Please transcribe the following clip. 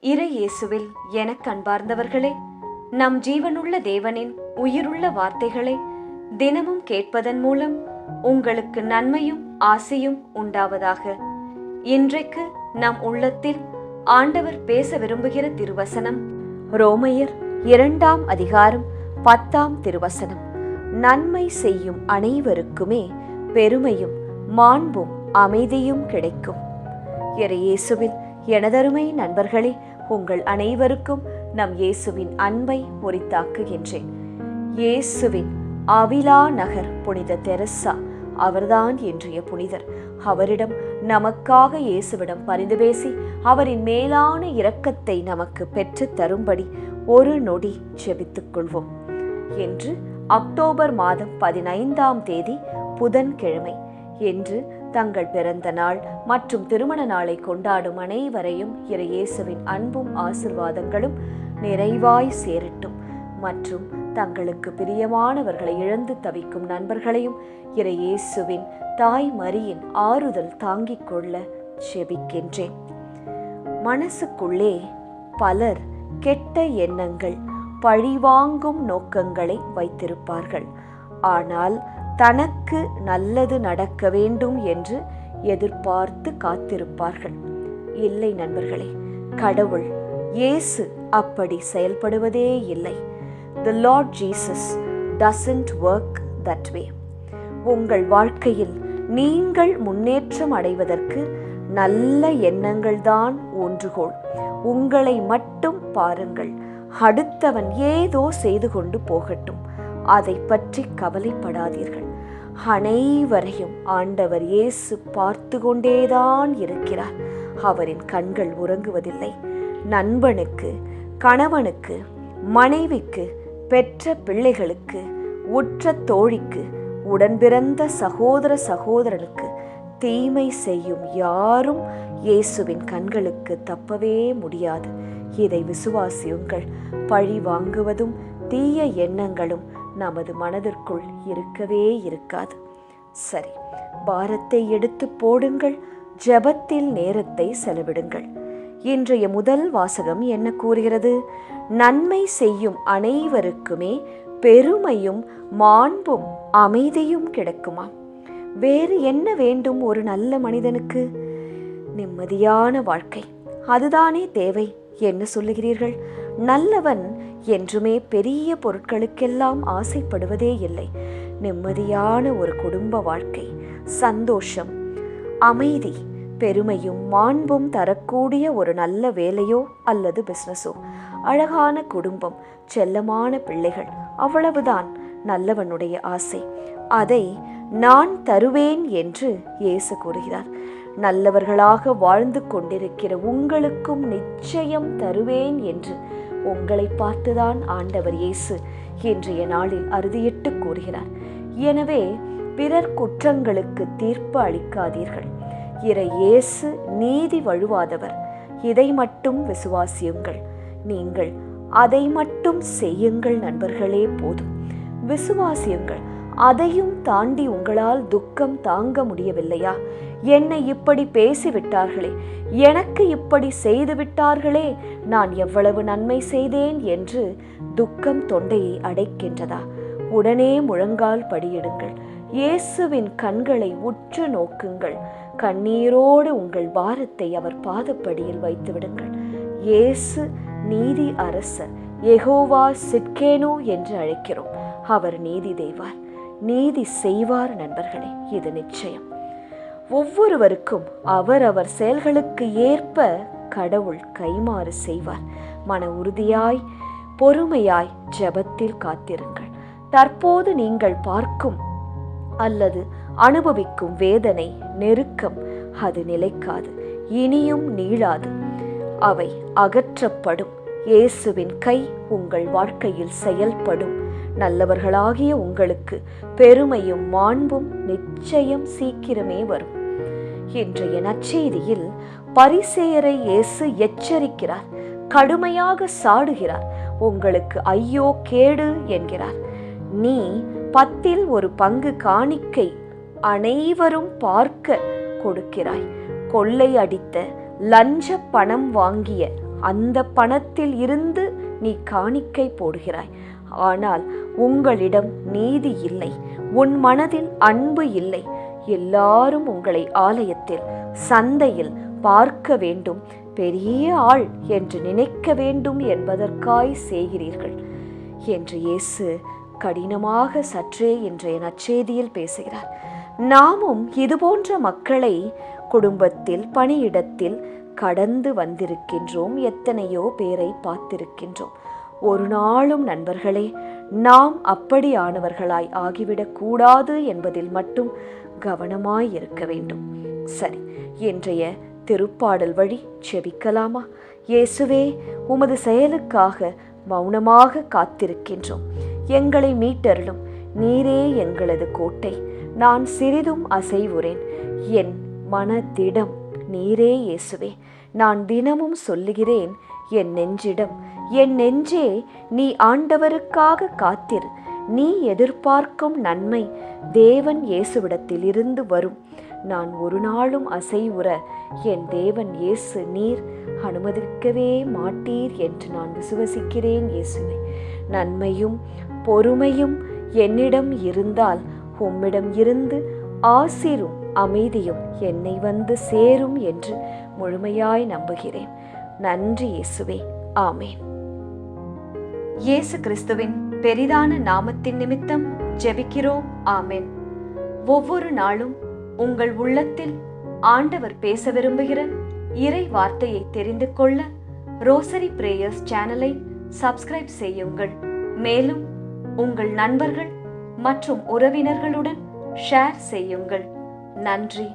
இறை இயேசுவில் எனக் அன்பார்ந்தவர்களே, நம் ஜீவனுள்ள தேவனின் உயிருள்ள வார்த்தைகளை தினமும் கேட்பதன் மூலம் உங்களுக்கு நன்மையும் ஆசையும் உண்டாவதாக. இன்றைக்கு நம் உள்ளத்தில் ஆண்டவர் பேச விரும்புகிற திருவசனம் ரோமையர் 2ஆம் அதிகாரம் 10ஆம் திருவசனம். நன்மை செய்யும் அனைவருக்குமே பெருமையும் மாண்பும் அமைதியும் கிடைக்கும். இறை இயேசுவில் எனதருமை நண்பர்களே, உங்கள் அனைவருக்கும் நம் இயேசுவின் அன்பை உரித்தாக்குகின்றேன். இயேசுவின் அவிலா நகர் புனித தெரசா அவர்தான் இன்றைய புனிதர். அவரிடம் நமக்காக இயேசுவிடம் பரிந்து பேசி அவரின் மேலான இரக்கத்தை நமக்கு பெற்று தரும்படி ஒரு நொடி ஜெபித்துக் கொள்வோம். இன்று அக்டோபர் மாதம் 15ஆம் தேதி புதன்கிழமை. என்று தங்கள் பிறந்த நாள் மற்றும் திருமண நாளை கொண்டாடும் அனைவரையும் இறை இயேசுவின் அன்பும் ஆசிர்வாதங்களும் நிறைவாய் சேரட்டும். மற்றும் தங்களுக்கு பிரியமானவர்களை இழந்து தவிக்கும் நண்பர்களையும் இறை இயேசுவின் தாய் மரியின் ஆறுதல் தாங்கிக் கொள்ள ஜெபிக்கின்றேன். மனசுக்குள்ளே பலர் கெட்ட எண்ணங்கள், பழிவாங்கும் நோக்கங்களை வைத்திருப்பார்கள். ஆனால் தனக்கு நல்லது நடக்க வேண்டும் என்று எதிர்பார்த்து காத்திருப்பார்கள். இல்லை நண்பர்களே, கடவுள் இயேசு அப்படி செயல்படுவதே இல்லை. The Lord Jesus doesn't work that way. உங்கள் வாழ்க்கையில் நீங்கள் முன்னேற்றம் அடைவதற்கு நல்ல எண்ணங்கள் தான் ஊன்றுகோல். உங்களை மட்டும் பாருங்கள். அடுத்தவன் ஏதோ செய்து கொண்டு போகட்டும், அதை பற்றி கவலைப்படாதீர்கள். அனைவரையும் ஆண்டவர் இயேசு பார்த்து கொண்டேதான் இருக்கிறார். அவரின் கண்கள் உறங்குவதில்லை. நண்பனுக்கு, கணவனுக்கு, மனைவிக்கு, பெற்ற பிள்ளைகளுக்கு, உற்ற தோழிக்கு, உடன்பிறந்த சகோதர சகோதரனுக்கு தீமை செய்யும் யாரும் இயேசுவின் கண்களுக்கு தப்பவே முடியாது. இதை விசுவாசியுங்கள். பழி வாங்குவதும் தீய எண்ணங்களும் நமது மனதிற்குள் இருக்கவே இருக்காது. சரி, பாரத்தை எடுத்து போடுங்கள். ஜெபத்தில் நேரத்தை செலவிடுங்கள். இன்றைய முதல் வாசகம் என்ன கூறுகிறது? நன்மை செய்யும் அனைவருக்குமே பெருமையும் மாண்பும் அமைதியும் கிடைக்குமா? வேறு என்ன வேண்டும் ஒரு நல்ல மனிதனுக்கு? நிம்மதியான வாழ்க்கை, அதுதானே தேவை. என்ன சொல்லுகிறீர்கள்? நல்லவன் என்றுமே பெரிய பொருட்களுக்கெல்லாம் ஆசைப்படுவதே இல்லை. நிம்மதியான ஒரு குடும்ப வாழ்க்கை, சந்தோஷம், அமைதி, பெருமையும் மாண்பும் தரக்கூடிய ஒரு நல்ல வேலையோ அல்லது பிசினஸோ, அழகான குடும்பம், செல்லமான பிள்ளைகள், அவ்வளவுதான் நல்லவனுடைய ஆசை. அதை நான் தருவேன் என்று இயேசு கூறுகிறார். நல்லவர்களாக வாழ்ந்து கொண்டிருக்கிற உங்களுக்கும் நிச்சயம் தருவேன் என்று உங்களை பார்த்துதான் ஆண்டவர் இயேசு இன்றைய நாளில் அறுதியிட்டு கூறுகிறார். எனவே பிறர் குற்றங்களுக்கு தீர்ப்பு அளிக்காதீர்கள். இறை இயேசு நீதி வழுவாதவர். இதை மட்டும் விசுவாசியுங்கள். நீங்கள் அதை மட்டும் செய்யுங்கள் நண்பர்களே, போதும். விசுவாசியுங்கள். அதையும் தாண்டி உங்களால் துக்கம் தாங்க முடியவில்லையா? என்னை இப்படி பேசிவிட்டார்களே, எனக்கு இப்படி செய்து விட்டார்களே, நான் எவ்வளவு நன்மை செய்தேன் என்று துக்கம் தொண்டையை அடைக்கின்றதா? உடனே முழங்கால் படியிடுங்கள். இயேசுவின் கண்களை உற்று நோக்குங்கள். கண்ணீரோடு உங்கள் பாரத்தை அவர் பாதப்படியில் வைத்து விடுங்கள். இயேசு நீதி அரசர், யெகோவா சிட்கேனோ என்று அழைக்கிறோம். அவர் நீதி தேவார், நீதி செய்வார் நண்பர்களே, இது நிச்சயம். ஒவ்வொருவருக்கும் அவர் செயல்களுக்கு ஏற்ப கடவுள் கைமாறு செய்வார். மன உறுதியாய் பொறுமையாய் ஜெபத்தில் காத்திருங்கள். தற்போது நீங்கள் பார்க்கும் அல்லது அனுபவிக்கும் வேதனை, நெருக்கம், அது நிலைக்காது, இனியும் நீளாது. அவை அகற்றப்படும். இயேசுவின் கை உங்கள் வாழ்க்கையில் செயல்படும். நல்லவர்களாகிய உங்களுக்கு பெருமையும் மாண்பும் நிச்சயம் சீக்கிரமே வரும். இன்றைய நற்செய்தியில் பரிசேயரை இயேசு எச்சரிக்கிறார், கடுமையாக சாடுகிறார். உங்களுக்கு ஐயோ கேடு என்கிறார். நீ 10இல் ஒரு பங்கு காணிக்கை அனைவரும் பார்க்க கொடுக்கிறாய். கொள்ளை அடித்த, லஞ்ச பணம் வாங்கிய அந்த பணத்தில் இருந்து நீ காணிக்கை போடுகிறாய். ஆனால் உங்களிடம் நீதி இல்லை, உன் மனதில் அன்பு இல்லை. எல்லாரும் உங்களை ஆலயத்தில், சந்தையில் பார்க்க வேண்டும், பெரிய ஆள் என்று நினைக்க வேண்டும் என்பதற்காய் செய்கிறீர்கள் என்று இயேசு கடினமாக சற்றே இன்றைய நற்செய்தியில் பேசுகிறார். நாமும் இதுபோன்ற மக்களை குடும்பத்தில், பணியிடத்தில் கடந்து வந்திருக்கின்றோம். எத்தனையோ பேரை பார்த்திருக்கின்றோம். ஒரு நாளும் நண்பர்களே, நாம் அப்படியானவர்களாய் ஆகிவிடக் கூடாது என்பதில் மட்டும் கவனமாய் இருக்க வேண்டும். சரி, இன்றைய திருப்பாடல் வழி செபிக்கலாமா? இயேசுவே, உமது செயலுக்காக மௌனமாக காத்திருக்கின்றோம். எங்களை மீட்டருளும். நீரே எங்களது கோட்டை. நான் சிறிதும் அசைவுறேன். என் மனதிடம் நீரே இயேசுவே. நான் தினமும் சொல்லுகிறேன் என் நெஞ்சிடம், என் நெஞ்சே, நீ ஆண்டவருக்காக காத்திரு. நீ எதிர்பார்க்கும் நன்மை தேவன் இயேசுவிடத்தில் இருந்து வரும். நான் ஒரு நாளும் அசைவுற என் தேவன் இயேசு நீர் அனுமதிக்கவே மாட்டீர் என்று நான் விசுவசிக்கிறேன். இயேசுவே, நன்மையும் பொறுமையும் என்னிடம் இருந்தால் உம்மிடம் இருந்து ஆசிரும் அமைதியும் என்னை வந்து சேரும் என்று முழுமையாய் நம்புகிறேன். நன்றி இயேசுவே. ஆமேன். இயேசு கிறிஸ்துவின் பெரிதான நாமத்தின் நிமித்தம் ஜெபிக்கிறோம். ஆமேன். ஒவ்வொரு நாளும் உங்கள் உள்ளத்தில் ஆண்டவர் பேச விரும்புகிற இறை வார்த்தையை தெரிந்து கொள்ள ரோசரி பிரேயர்ஸ் சேனலை சப்ஸ்கிரைப் செய்யுங்கள். மேலும் உங்கள் நண்பர்கள் மற்றும் உறவினர்களுடன் ஷேர் செய்யுங்கள். நன்றி.